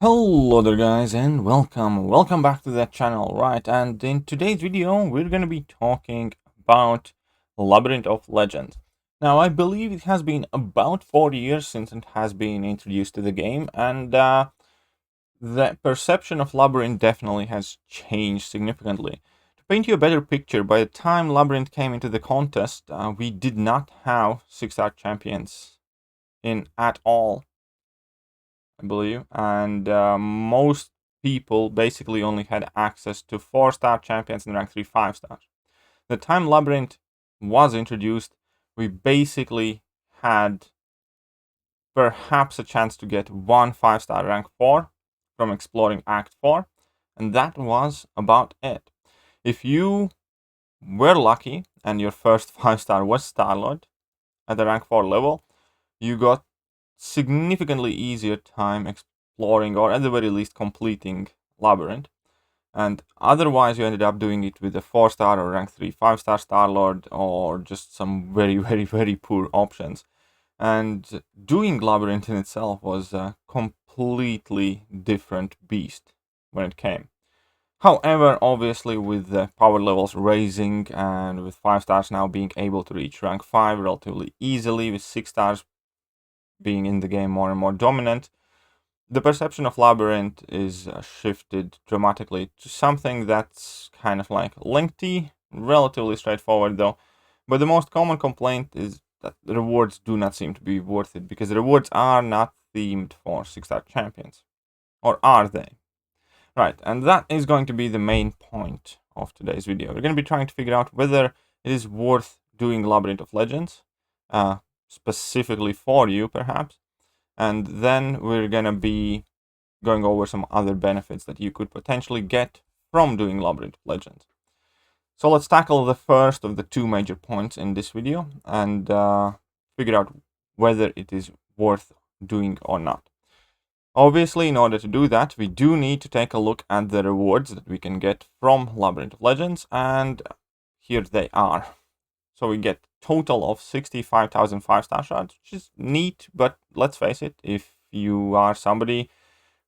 Hello there guys and welcome back to that channel, right? And in today's video we're going to be talking about Labyrinth of Legends. Now I believe it has been about 4 years since it has been introduced to the game, and the perception of Labyrinth definitely has changed significantly. To paint you a better picture, by the time Labyrinth came into the contest, we did not have 6-star champions in at all, I believe, and most people basically only had access to 4-star champions and rank 3 5-stars. The time Labyrinth was introduced, we basically had perhaps a chance to get one 5-star rank 4 from exploring Act 4, and that was about it. If you were lucky and your first 5-star was Starlord at the rank 4 level, you got significantly easier time exploring, or at the very least completing, Labyrinth, and otherwise you ended up doing it with a 4-star or rank 3 5-star Starlord, or just some very poor options. And doing Labyrinth in itself was a completely different beast when it came. However, obviously with the power levels raising and with 5-stars now being able to reach rank 5 relatively easily, with 6-stars being in the game more and more dominant, the perception of Labyrinth is shifted dramatically to something that's kind of like lengthy, relatively straightforward though. But the most common complaint is that the rewards do not seem to be worth it, because the rewards are not themed for 6-star champions. Or are they? Right, and that is going to be the main point of today's video. We're going to be trying to figure out whether it is worth doing Labyrinth of Legends, specifically for you perhaps, and then we're gonna be going over some other benefits that you could potentially get from doing Labyrinth of Legends. So let's tackle the first of the two major points in this video and figure out whether it is worth doing or not. Obviously, in order to do that, we do need to take a look at the rewards that we can get from Labyrinth of Legends, and here they are. So we get total of 65,000 5-star shards, which is neat, but let's face it, if you are somebody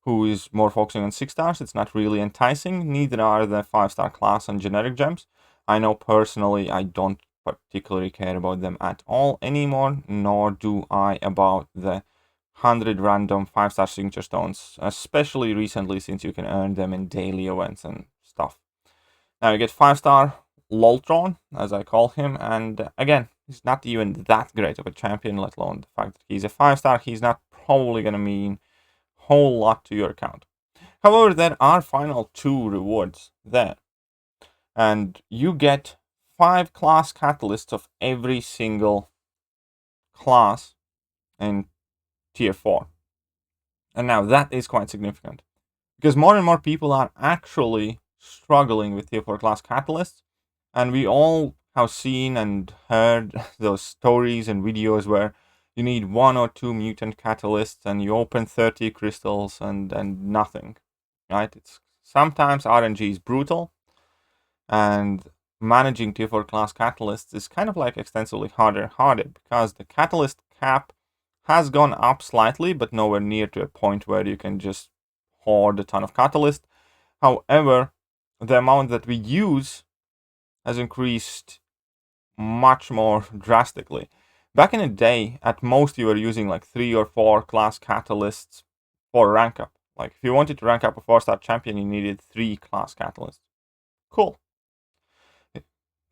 who is more focusing on 6-stars, it's not really enticing. Neither are the 5-star class and generic gems. I know personally I don't particularly care about them at all anymore, nor do I about the 100 random 5-star signature stones, especially recently since you can earn them in daily events and stuff. Now you get 5-star Loltron, as I call him, and again, he's not even that great of a champion, let alone the fact that he's a 5-star. He's not probably going to mean a whole lot to your account. However, there are final 2 rewards there, and you get 5 class catalysts of every single class in tier 4. And now that is quite significant, because more and more people are actually struggling with tier 4 class catalysts. And we all have seen and heard those stories and videos where you need 1 or 2 mutant catalysts and you open 30 crystals and nothing, right? It's sometimes RNG is brutal, and managing tier 4 class catalysts is kind of like extensively harder because the catalyst cap has gone up slightly, but nowhere near to a point where you can just hoard a ton of catalyst. However, the amount that we use has increased much more drastically. Back in the day, at most you were using like 3 or 4 class catalysts for rank up. Like if you wanted to rank up a 4-star champion, you needed 3 class catalysts. Cool.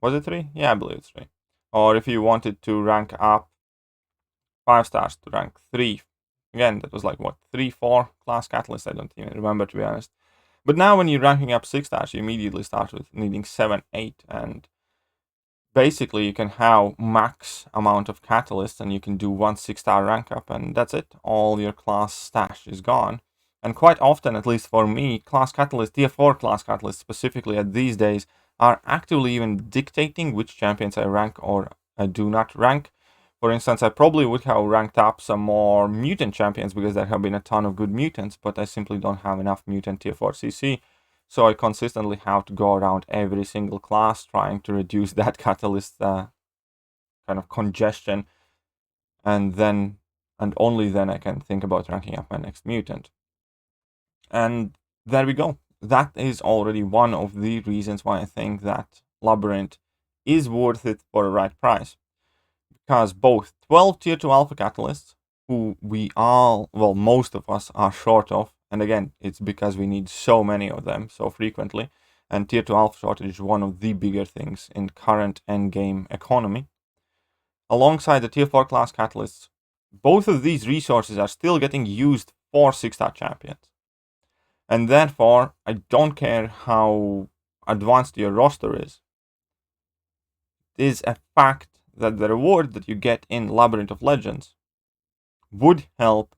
Was it 3? Yeah, I believe it's 3. Or if you wanted to rank up 5 stars to rank 3, again, that was like what, 3, 4 class catalysts? I don't even remember, to be honest. But now when you're ranking up 6 stars, you immediately start with needing 7, 8, and basically you can have max amount of catalysts and you can do 1 6-star rank up, and that's it. All your class stash is gone. And quite often, at least for me, class catalysts, tier 4 class catalysts specifically at these days, are actively even dictating which champions I rank or I do not rank. For instance, I probably would have ranked up some more mutant champions because there have been a ton of good mutants, but I simply don't have enough mutant tier 4 CC. So I consistently have to go around every single class trying to reduce that catalyst kind of congestion, and only then I can think about ranking up my next mutant. And there we go. That is already one of the reasons why I think that Labyrinth is worth it for the right price. Because both 12 tier 2 alpha catalysts, who we all, well, most of us are short of, and again, it's because we need so many of them so frequently, and tier 2 alpha shortage is one of the bigger things in current endgame economy. Alongside the tier 4 class catalysts, both of these resources are still getting used for 6-star champions. And therefore, I don't care how advanced your roster is. It is a fact that the reward that you get in Labyrinth of Legends would help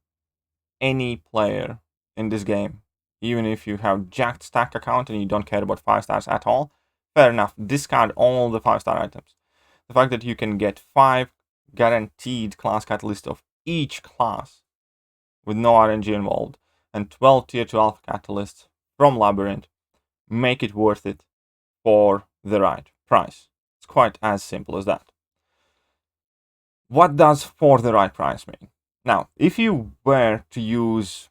any player in this game. Even if you have jacked stack account and you don't care about 5 stars at all, fair enough, discard all the 5-star items. The fact that you can get 5 guaranteed class catalysts of each class with no RNG involved and 12 tier 2 alpha catalysts from Labyrinth make it worth it for the right price. It's quite as simple as that. What does for the right price mean? Now, if you were to use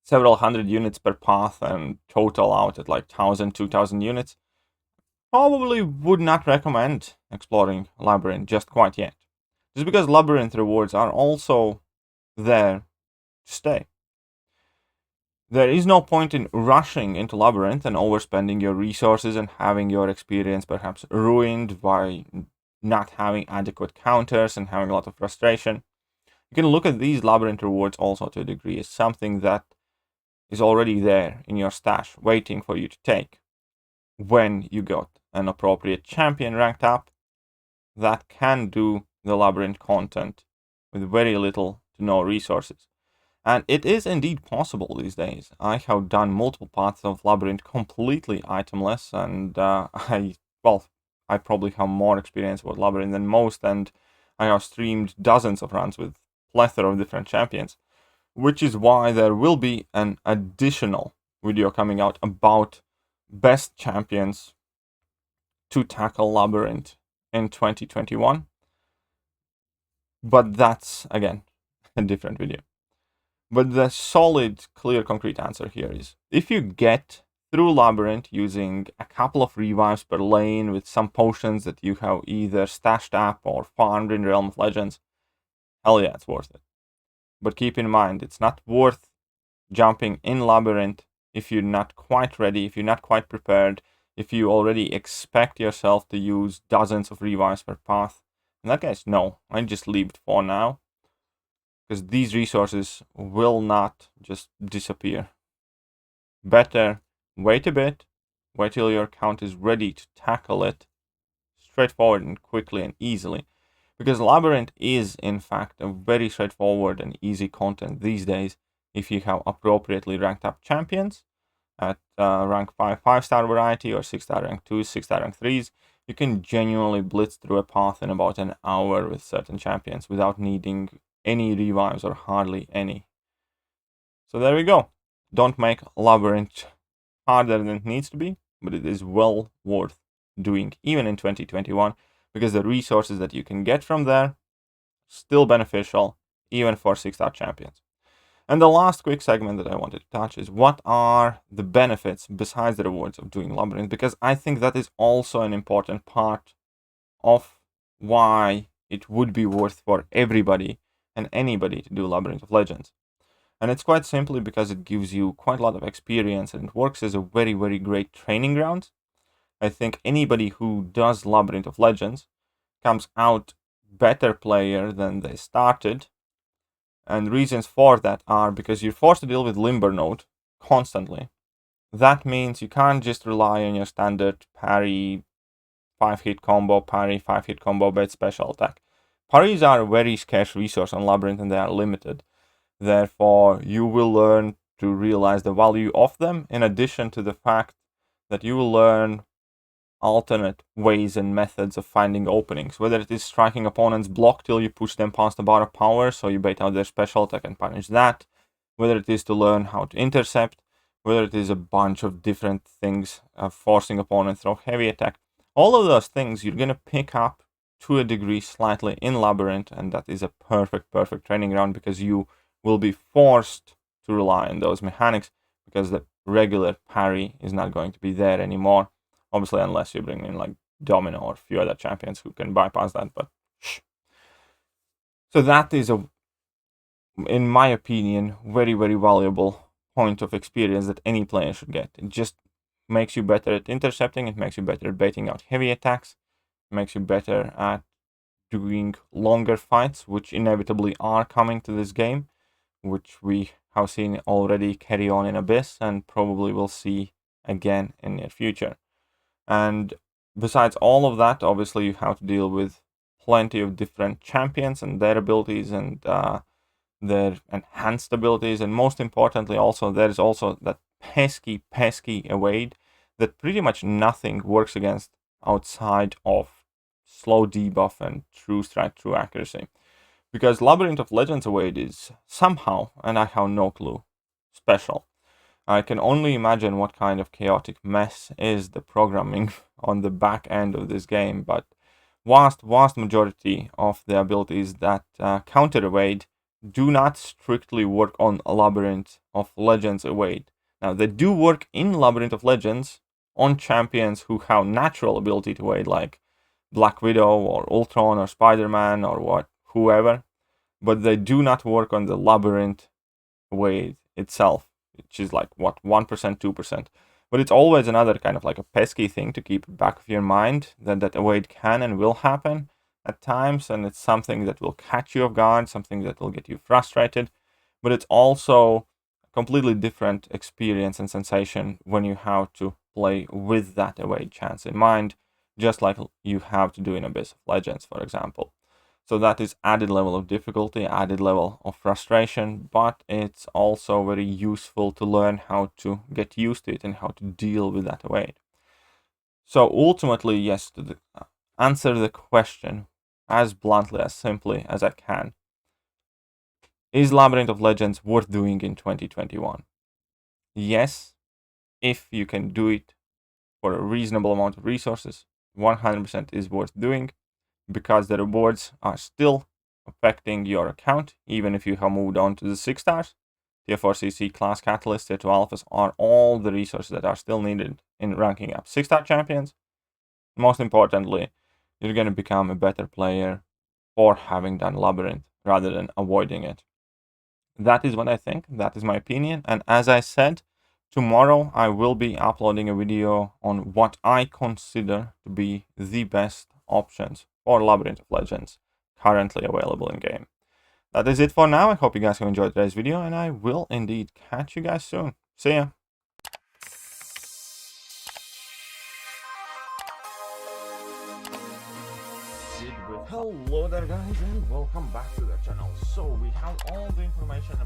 several hundred units per path and total out at like 1,000, 2,000 units, probably would not recommend exploring Labyrinth just quite yet. Just because Labyrinth rewards are also there to stay. There is no point in rushing into Labyrinth and overspending your resources and having your experience perhaps ruined by not having adequate counters and having a lot of frustration. You can look at these Labyrinth rewards also to a degree as something that is already there in your stash, waiting for you to take when you got an appropriate champion ranked up that can do the Labyrinth content with very little to no resources. And it is indeed possible these days. I have done multiple paths of Labyrinth completely itemless, and I probably have more experience with Labyrinth than most, and I have streamed dozens of runs with plethora of different champions, which is why there will be an additional video coming out about best champions to tackle Labyrinth in 2021. But that's, again, a different video. But the solid, clear, concrete answer here is, if you get through Labyrinth using a couple of revives per lane with some potions that you have either stashed up or farmed in Realm of Legends, hell yeah, it's worth it. But keep in mind, it's not worth jumping in Labyrinth if you're not quite ready, if you're not quite prepared, if you already expect yourself to use dozens of revives per path. In that case, no, I just leave it for now, because these resources will not just disappear. Better wait a bit, wait till your account is ready to tackle it straightforward and quickly and easily. Because Labyrinth is, in fact, a very straightforward and easy content these days if you have appropriately ranked up champions at rank 5 5-star variety or 6-star rank 2s, 6-star rank 3s. You can genuinely blitz through a path in about an hour with certain champions without needing any revives or hardly any. So there we go. Don't make Labyrinth harder than it needs to be, but it is well worth doing even in 2021, because the resources that you can get from there still beneficial even for 6-star champions. And the last quick segment that I wanted to touch is, what are the benefits besides the rewards of doing Labyrinth? Because I think that is also an important part of why it would be worth for everybody and anybody to do Labyrinth of Legends. And it's quite simply because it gives you quite a lot of experience and it works as a very, very great training ground. I think anybody who does Labyrinth of Legends comes out better player than they started. And reasons for that are because you're forced to deal with Limber Node constantly. That means you can't just rely on your standard parry, 5-hit combo, parry, 5-hit combo, bait special attack. Parries are a very scarce resource on Labyrinth and they are limited. Therefore, you will learn to realize the value of them, in addition to the fact that you will learn alternate ways and methods of finding openings, whether it is striking opponents' block till you push them past the bar of power, so you bait out their special attack and punish that, whether it is to learn how to intercept, whether it is a bunch of different things, forcing opponents through heavy attack. All of those things you're going to pick up to a degree slightly in Labyrinth, and that is a perfect training ground, because you will be forced to rely on those mechanics, because the regular parry is not going to be there anymore. Obviously, unless you bring in like Domino or a few other champions who can bypass that, but shh. So that is in my opinion, very, very valuable point of experience that any player should get. It just makes you better at intercepting, it makes you better at baiting out heavy attacks, it makes you better at doing longer fights, which inevitably are coming to this game, which we have seen already carry on in Abyss and probably will see again in the near future. And besides all of that, obviously you have to deal with plenty of different champions and their abilities and their enhanced abilities, and most importantly also there's also that pesky evade that pretty much nothing works against outside of slow debuff and true strike, true accuracy. Because Labyrinth of Legends evade is somehow, and I have no clue, special. I can only imagine what kind of chaotic mess is the programming on the back end of this game, but vast majority of the abilities that counter evade do not strictly work on Labyrinth of Legends evade. Now, they do work in Labyrinth of Legends on champions who have natural ability to evade, like Black Widow or Ultron or Spider-Man or whoever, but they do not work on the Labyrinth evade itself, which is like, 1%, 2%. But it's always another kind of like a pesky thing to keep back of your mind, that evade can and will happen at times, and it's something that will catch you off guard, something that will get you frustrated, but it's also a completely different experience and sensation when you have to play with that evade chance in mind, just like you have to do in Abyss of Legends, for example. So that is added level of difficulty, added level of frustration, but it's also very useful to learn how to get used to it and how to deal with that evade. So ultimately, yes, to answer the question as bluntly, as simply as I can, is Labyrinth of Legends worth doing in 2021? Yes, if you can do it for a reasonable amount of resources, 100% is worth doing, because the rewards are still affecting your account, even if you have moved on to the 6 stars. Tier 4 CC, Class Catalyst, Tier 2 Alphas are all the resources that are still needed in ranking up 6-star champions. Most importantly, you're going to become a better player for having done Labyrinth rather than avoiding it. That is what I think, that is my opinion, and as I said, tomorrow I will be uploading a video on what I consider to be the best options for Labyrinth of Legends currently available in game. That is it for now. I hope you guys have enjoyed today's video, and I will indeed catch you guys soon. See ya! Hello there guys, and welcome back to the channel. So we have all the information about